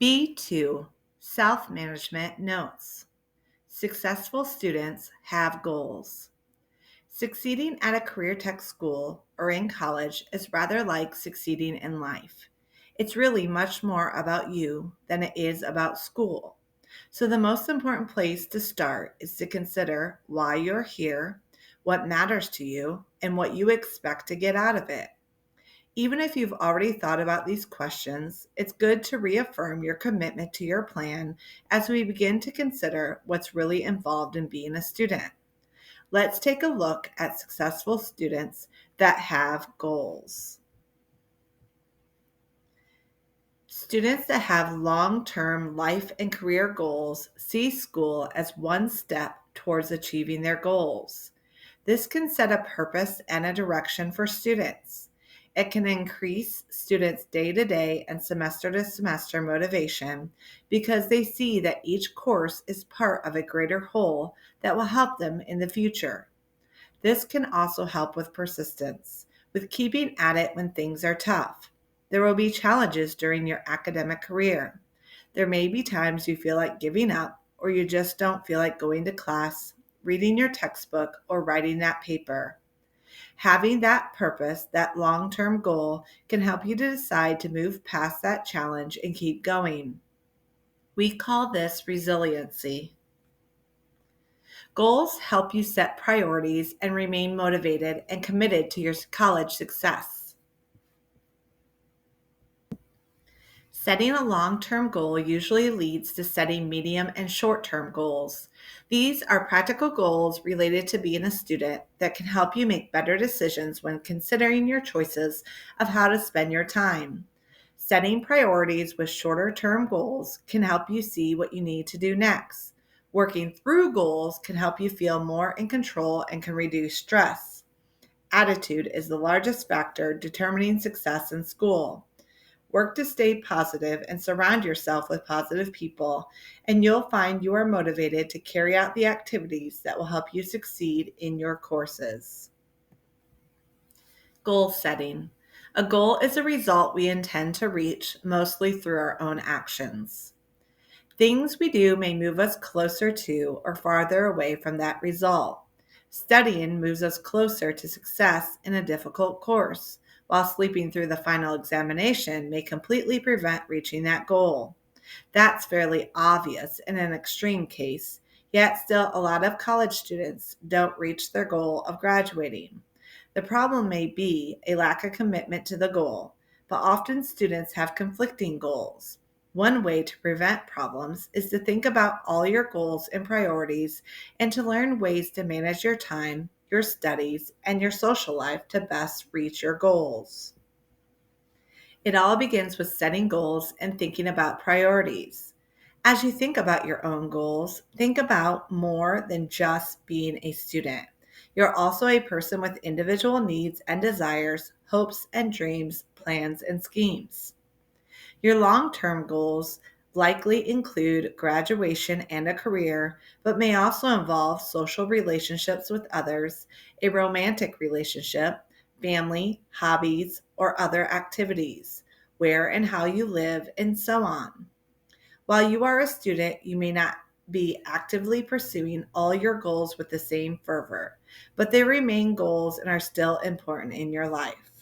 B2 Self Management Notes. Successful students have goals. Succeeding at a career tech school or in college is rather like succeeding in life. It's really much more about you than it is about school. So, the most important place to start is to consider why you're here, what matters to you, and what you expect to get out of it. Even if you've already thought about these questions, it's good to reaffirm your commitment to your plan as we begin to consider what's really involved in being a student. Let's take a look at successful students that have goals. Students that have long-term life and career goals see school as one step towards achieving their goals. This can set a purpose and a direction for students. It can increase students' day-to-day and semester-to-semester motivation because they see that each course is part of a greater whole that will help them in the future. This can also help with persistence, with keeping at it when things are tough. There will be challenges during your academic career. There may be times you feel like giving up, or you just don't feel like going to class, reading your textbook, or writing that paper. Having that purpose, that long term goal, can help you to decide to move past that challenge and keep going. We call this resiliency. Goals help you set priorities and remain motivated and committed to your college success. Setting a long-term goal usually leads to setting medium and short-term goals. These are practical goals related to being a student that can help you make better decisions when considering your choices of how to spend your time. Setting priorities with shorter-term goals can help you see what you need to do next. Working through goals can help you feel more in control and can reduce stress. Attitude is the largest factor determining success in school. Work to stay positive and surround yourself with positive people, and you'll find you are motivated to carry out the activities that will help you succeed in your courses. Goal setting. A goal is a result we intend to reach mostly through our own actions. Things we do may move us closer to or farther away from that result. Studying moves us closer to success in a difficult course, while sleeping through the final examination may completely prevent reaching that goal. That's fairly obvious in an extreme case, yet still a lot of college students don't reach their goal of graduating. The problem may be a lack of commitment to the goal, but often students have conflicting goals. One way to prevent problems is to think about all your goals and priorities and to learn ways to manage your time, your studies, and your social life to best reach your goals. It all begins with setting goals and thinking about priorities. As you think about your own goals, think about more than just being a student. You're also a person with individual needs and desires, hopes and dreams, plans and schemes. Your long term goals likely include graduation and a career, but may also involve social relationships with others, a romantic relationship, family, hobbies, or other activities, where and how you live, and so on. While you are a student, you may not be actively pursuing all your goals with the same fervor, but they remain goals and are still important in your life.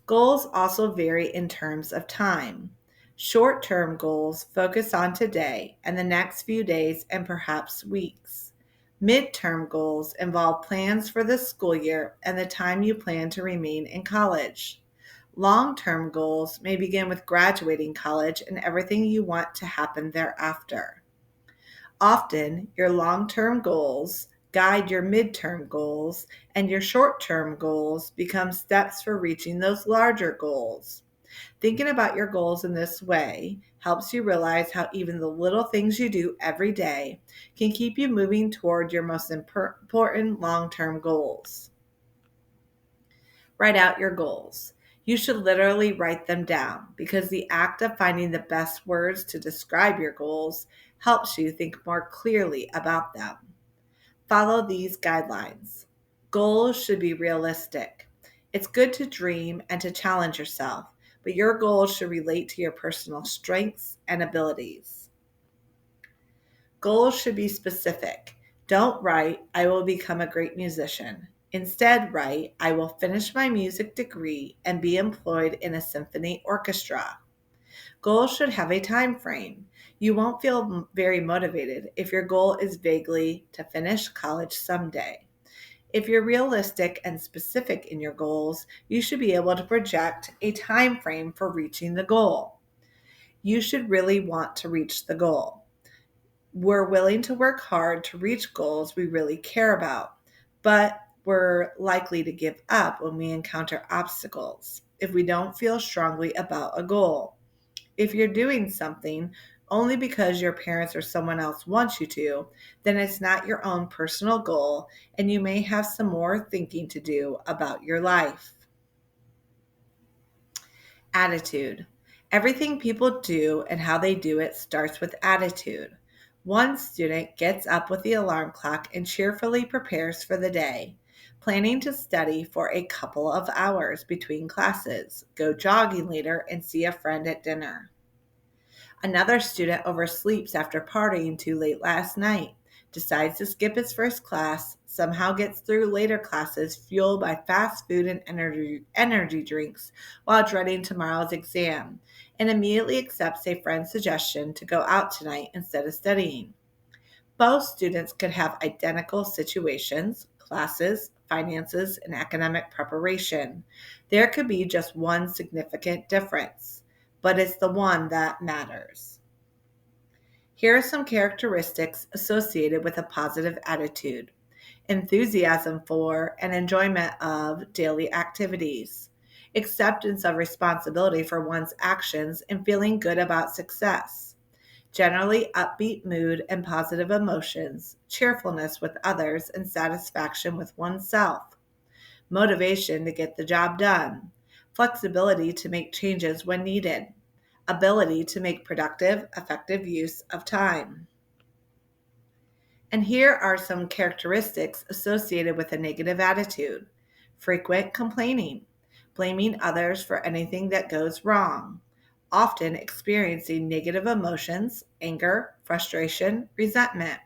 Goals also vary in terms of time. Short term goals focus on today and the next few days and perhaps weeks. Mid-term goals involve plans for the school year and the time you plan to remain in college. Long term goals may begin with graduating college and everything you want to happen thereafter. Often, your long term goals guide your midterm goals, and your short term goals become steps for reaching those larger goals. Thinking about your goals in this way helps you realize how even the little things you do every day can keep you moving toward your most important long term goals. Write out your goals. You should literally write them down because the act of finding the best words to describe your goals helps you think more clearly about them. Follow these guidelines. Goals should be realistic. It's good to dream and to challenge yourself, but your goals should relate to your personal strengths and abilities. Goals should be specific. Don't write, I will become a great musician. Instead, write, I will finish my music degree and be employed in a symphony orchestra. Goals should have a time frame. You won't feel very motivated if your goal is vaguely to finish college someday. If you're realistic and specific in your goals, you should be able to project a time frame for reaching the goal. You should really want to reach the goal. We're willing to work hard to reach goals we really care about, but we're likely to give up when we encounter obstacles if we don't feel strongly about a goal. If you're doing something only because your parents or someone else wants you to, then it's not your own personal goal, and you may have some more thinking to do about your life. Attitude. Everything people do and how they do it starts with attitude. One student gets up with the alarm clock and cheerfully prepares for the day, planning to study for a couple of hours between classes, go jogging later, and see a friend at dinner. Another student oversleeps after partying too late last night, decides to skip his first class, somehow gets through later classes fueled by fast food and energy drinks while dreading tomorrow's exam, and immediately accepts a friend's suggestion to go out tonight instead of studying. Both students could have identical situations, classes, finances, and academic preparation. There could be just one significant difference, but it's the one that matters. Here are some characteristics associated with a positive attitude: enthusiasm for and enjoyment of daily activities, acceptance of responsibility for one's actions, and feeling good about success, generally upbeat mood and positive emotions, cheerfulness with others, and satisfaction with oneself, motivation to get the job done, flexibility to make changes when needed, ability to make productive, effective use of time. And here are some characteristics associated with a negative attitude: frequent complaining, blaming others for anything that goes wrong, often experiencing negative emotions, anger, frustration, resentment,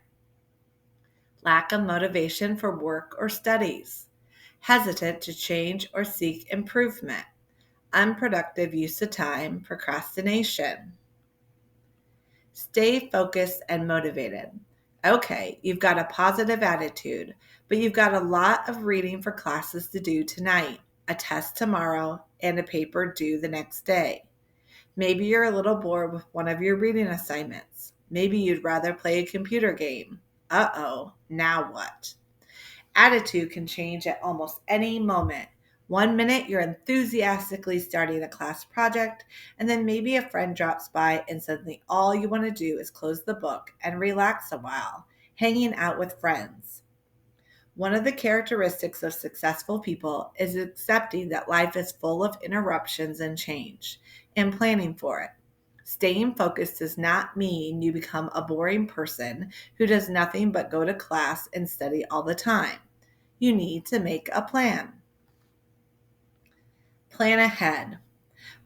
lack of motivation for work or studies, hesitant to change or seek improvement, unproductive use of time, procrastination. Stay focused and motivated. Okay, you've got a positive attitude, but you've got a lot of reading for classes to do tonight, a test tomorrow, and a paper due the next day. Maybe you're a little bored with one of your reading assignments. Maybe you'd rather play a computer game. Uh-oh, now what? Attitude can change at almost any moment. One minute you're enthusiastically starting a class project, and then maybe a friend drops by and suddenly all you want to do is close the book and relax a while, hanging out with friends. One of the characteristics of successful people is accepting that life is full of interruptions and change, and planning for it. Staying focused does not mean you become a boring person who does nothing but go to class and study all the time. You need to make a plan. Plan ahead.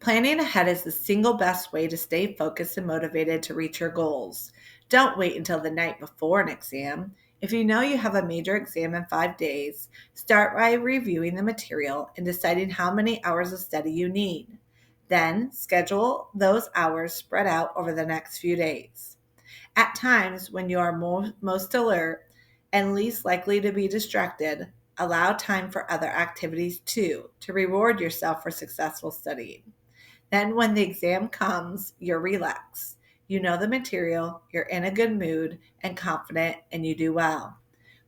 Planning ahead is the single best way to stay focused and motivated to reach your goals. Don't wait until the night before an exam. If you know you have a major exam in 5 days, start by reviewing the material and deciding how many hours of study you need. Then schedule those hours spread out over the next few days. At times when you are most alert and least likely to be distracted, allow time for other activities too, to reward yourself for successful studying. Then when the exam comes, you're relaxed. You know the material, you're in a good mood and confident, and you do well.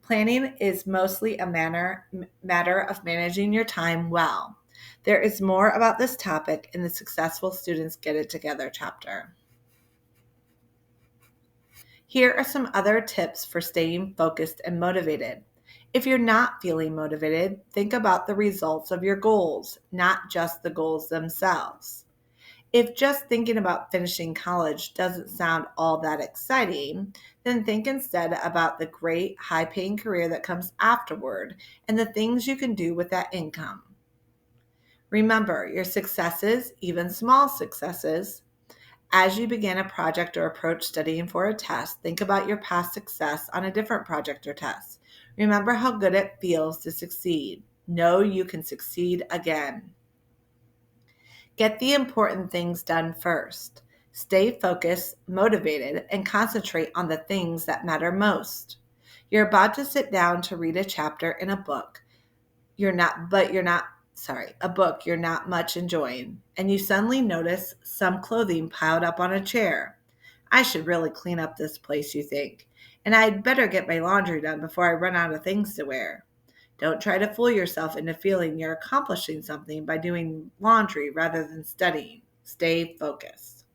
Planning is mostly a matter of managing your time well. There is more about this topic in the Successful Students Get It Together chapter. Here are some other tips for staying focused and motivated. If you're not feeling motivated, think about the results of your goals, not just the goals themselves. If just thinking about finishing college doesn't sound all that exciting, then think instead about the great high-paying career that comes afterward and the things you can do with that income. Remember, your successes, even small successes, as you begin a project or approach studying for a test, think about your past success on a different project or test. Remember how good it feels to succeed. Know you can succeed again. Get the important things done first. Stay focused, motivated, and concentrate on the things that matter most. You're about to sit down to read a chapter in a book a book you're not much enjoying, and you suddenly notice some clothing piled up on a chair. I should really clean up this place, you think, and I'd better get my laundry done before I run out of things to wear. Don't try to fool yourself into feeling you're accomplishing something by doing laundry rather than studying. Stay focused.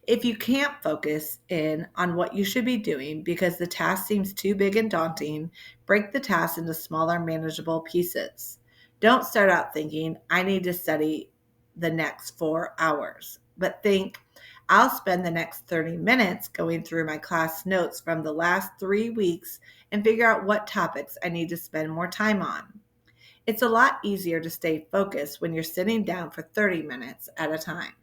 If you can't focus in on what you should be doing because the task seems too big and daunting, break the task into smaller, manageable pieces. Don't start out thinking, I need to study the next 4 hours, but think, I'll spend the next 30 minutes going through my class notes from the last 3 weeks and figure out what topics I need to spend more time on. It's a lot easier to stay focused when you're sitting down for 30 minutes at a time.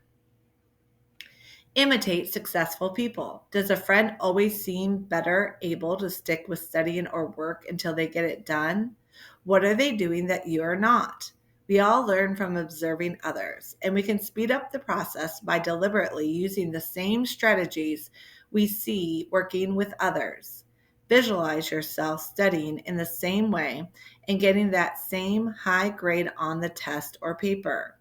Imitate successful people. Does a friend always seem better able to stick with studying or work until they get it done? What are they doing that you are not? We all learn from observing others, and we can speed up the process by deliberately using the same strategies we see working with others. Visualize yourself studying in the same way and getting that same high grade on the test or paper.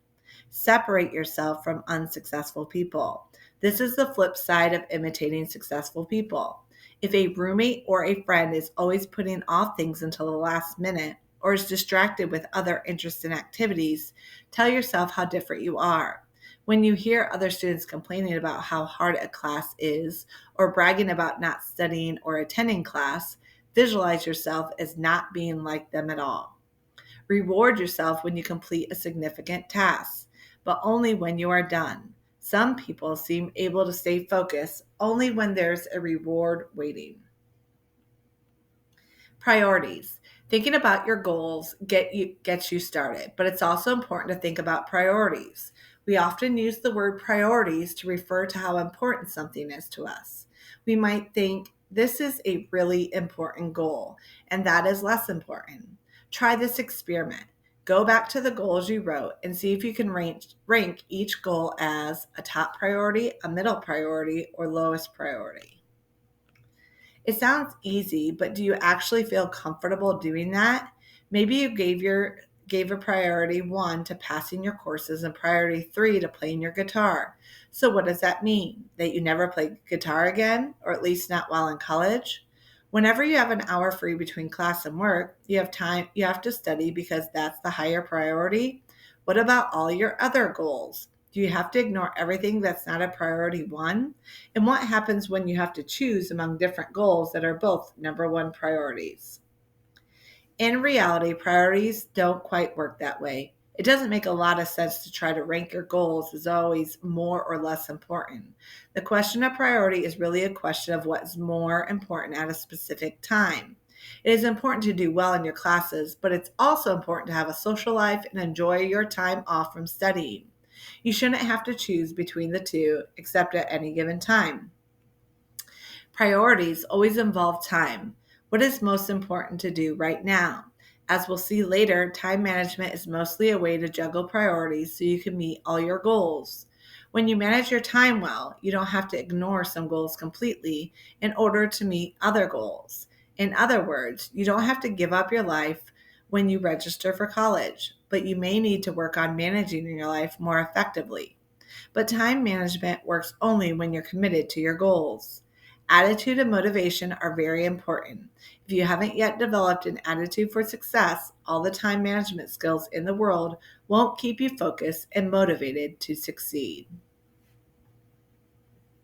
Separate yourself from unsuccessful people. This is the flip side of imitating successful people. If a roommate or a friend is always putting off things until the last minute or is distracted with other interests and activities, tell yourself how different you are. When you hear other students complaining about how hard a class is or bragging about not studying or attending class, visualize yourself as not being like them at all. Reward yourself when you complete a significant task, but only when you are done. Some people seem able to stay focused only when there's a reward waiting. Priorities. Thinking about your goals gets you started, but it's also important to think about priorities. We often use the word priorities to refer to how important something is to us. We might think this is a really important goal, and that is less important. Try this experiment. Go back to the goals you wrote and see if you can rank each goal as a top priority, a middle priority, or lowest priority. It sounds easy, but do you actually feel comfortable doing that? Maybe you gave a priority 1 to passing your courses and priority 3 to playing your guitar. So what does that mean? That you never play guitar again, or at least not while in college? Whenever you have an hour free between class and work, you have to study because that's the higher priority. What about all your other goals? Do you have to ignore everything that's not a priority 1? And what happens when you have to choose among different goals that are both number 1 priorities? In reality, priorities don't quite work that way. It doesn't make a lot of sense to try to rank your goals as always more or less important. The question of priority is really a question of what's more important at a specific time. It is important to do well in your classes, but it's also important to have a social life and enjoy your time off from studying. You shouldn't have to choose between the two, except at any given time. Priorities always involve time. What is most important to do right now? As we'll see later, time management is mostly a way to juggle priorities so you can meet all your goals. When you manage your time well, you don't have to ignore some goals completely in order to meet other goals. In other words, you don't have to give up your life when you register for college, but you may need to work on managing your life more effectively. But time management works only when you're committed to your goals. Attitude and motivation are very important. If you haven't yet developed an attitude for success, all the time management skills in the world won't keep you focused and motivated to succeed.